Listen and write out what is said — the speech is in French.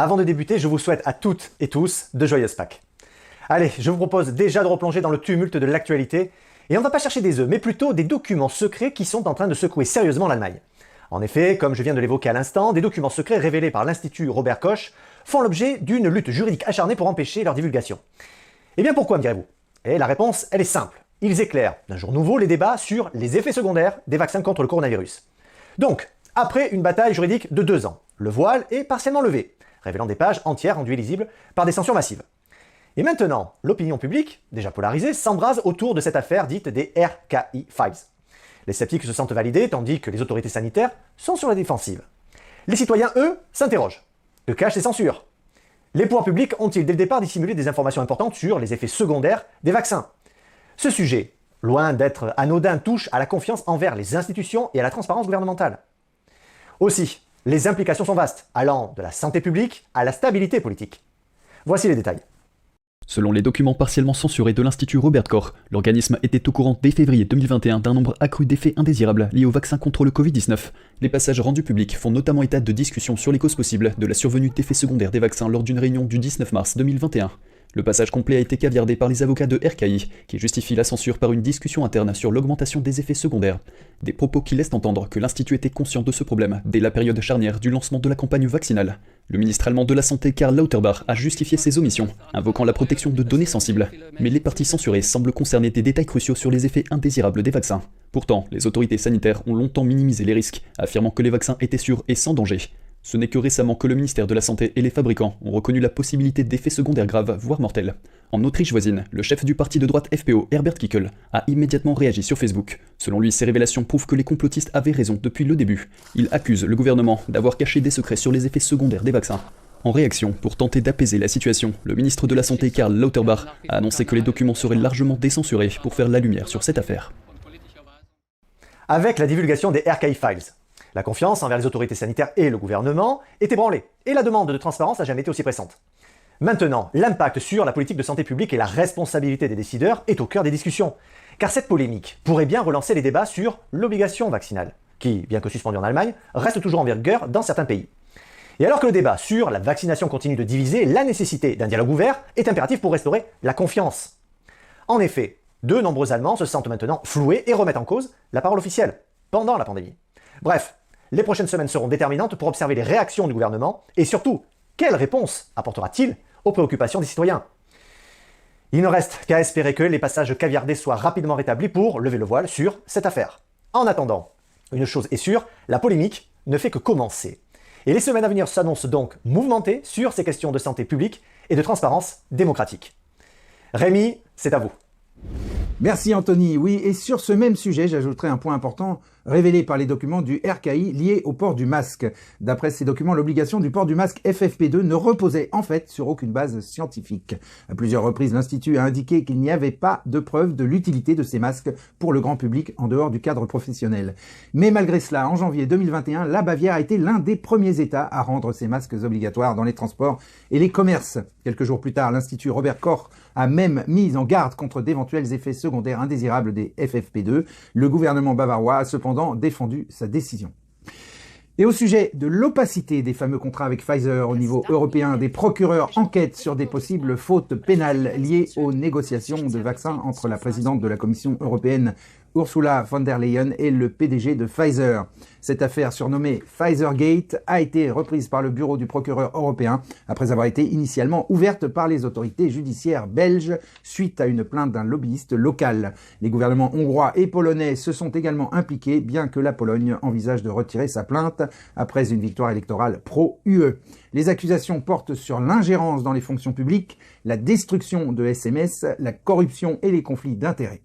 Avant de débuter, je vous souhaite à toutes et tous de joyeuses Pâques. Allez, je vous propose déjà de replonger dans le tumulte de l'actualité, et on ne va pas chercher des œufs, mais plutôt des documents secrets qui sont en train de secouer sérieusement l'Allemagne. En effet, comme je viens de l'évoquer à l'instant, des documents secrets révélés par l'Institut Robert Koch font l'objet d'une lutte juridique acharnée pour empêcher leur divulgation. Et bien pourquoi, me direz-vous? Et la réponse, elle est simple. Ils éclairent d'un jour nouveau les débats sur les effets secondaires des vaccins contre le coronavirus. Donc, après une bataille juridique de 2 ans, le voile est partiellement levé, révélant des pages entières rendues illisibles par des censures massives. Et maintenant, l'opinion publique, déjà polarisée, s'embrase autour de cette affaire dite des RKI Files. Les sceptiques se sentent validés, tandis que les autorités sanitaires sont sur la défensive. Les citoyens, eux, s'interrogent. Que cachent ces censures? Les pouvoirs publics ont-ils dès le départ dissimulé des informations importantes sur les effets secondaires des vaccins? Ce sujet, loin d'être anodin, touche à la confiance envers les institutions et à la transparence gouvernementale. Aussi, les implications sont vastes, allant de la santé publique à la stabilité politique. Voici les détails. Selon les documents partiellement censurés de l'Institut Robert Koch, l'organisme était au courant dès février 2021 d'un nombre accru d'effets indésirables liés au vaccin contre le Covid-19. Les passages rendus publics font notamment état de discussions sur les causes possibles de la survenue d'effets secondaires des vaccins lors d'une réunion du 19 mars 2021. Le passage complet a été caviardé par les avocats de RKI, qui justifient la censure par une discussion interne sur l'augmentation des effets secondaires. Des propos qui laissent entendre que l'Institut était conscient de ce problème dès la période charnière du lancement de la campagne vaccinale. Le ministre allemand de la Santé Karl Lauterbach a justifié ses omissions, invoquant la protection de données sensibles. Mais les parties censurées semblent concerner des détails cruciaux sur les effets indésirables des vaccins. Pourtant, les autorités sanitaires ont longtemps minimisé les risques, affirmant que les vaccins étaient sûrs et sans danger. Ce n'est que récemment que le ministère de la Santé et les fabricants ont reconnu la possibilité d'effets secondaires graves, voire mortels. En Autriche voisine, le chef du parti de droite FPO, Herbert Kickl, a immédiatement réagi sur Facebook. Selon lui, ces révélations prouvent que les complotistes avaient raison depuis le début. Il accuse le gouvernement d'avoir caché des secrets sur les effets secondaires des vaccins. En réaction, pour tenter d'apaiser la situation, le ministre de la Santé Karl Lauterbach a annoncé que les documents seraient largement décensurés pour faire la lumière sur cette affaire. Avec la divulgation des RKI Files, la confiance envers les autorités sanitaires et le gouvernement est ébranlée, et la demande de transparence n'a jamais été aussi pressante. Maintenant, l'impact sur la politique de santé publique et la responsabilité des décideurs est au cœur des discussions, car cette polémique pourrait bien relancer les débats sur l'obligation vaccinale, qui, bien que suspendue en Allemagne, reste toujours en vigueur dans certains pays. Et alors que le débat sur la vaccination continue de diviser, la nécessité d'un dialogue ouvert est impérative pour restaurer la confiance. En effet, de nombreux Allemands se sentent maintenant floués et remettent en cause la parole officielle, pendant la pandémie. Bref, les prochaines semaines seront déterminantes pour observer les réactions du gouvernement et surtout, quelle réponse apportera-t-il aux préoccupations des citoyens? Il ne reste qu'à espérer que les passages caviardés soient rapidement rétablis pour lever le voile sur cette affaire. En attendant, une chose est sûre, la polémique ne fait que commencer. Et les semaines à venir s'annoncent donc mouvementées sur ces questions de santé publique et de transparence démocratique. Rémi, c'est à vous. Merci Anthony. Oui, et sur ce même sujet, j'ajouterai un point important révélé par les documents du RKI liés au port du masque. D'après ces documents, l'obligation du port du masque FFP2 ne reposait en fait sur aucune base scientifique. À plusieurs reprises, l'Institut a indiqué qu'il n'y avait pas de preuve de l'utilité de ces masques pour le grand public en dehors du cadre professionnel. Mais malgré cela, en janvier 2021, la Bavière a été l'un des premiers États à rendre ces masques obligatoires dans les transports et les commerces. Quelques jours plus tard, l'Institut Robert Koch a même mis en garde contre d'éventuels effets secondaires indésirables des FFP2. Le gouvernement bavarois a cependant défendu sa décision. Et au sujet de l'opacité des fameux contrats avec Pfizer au niveau européen, des procureurs enquêtent sur des possibles fautes pénales liées aux négociations de vaccins entre la présidente de la Commission européenne Ursula von der Leyen et le PDG de Pfizer. Cette affaire surnommée Pfizergate a été reprise par le bureau du procureur européen après avoir été initialement ouverte par les autorités judiciaires belges suite à une plainte d'un lobbyiste local. Les gouvernements hongrois et polonais se sont également impliqués, bien que la Pologne envisage de retirer sa plainte après une victoire électorale pro-UE. Les accusations portent sur l'ingérence dans les fonctions publiques, la destruction de SMS, la corruption et les conflits d'intérêts.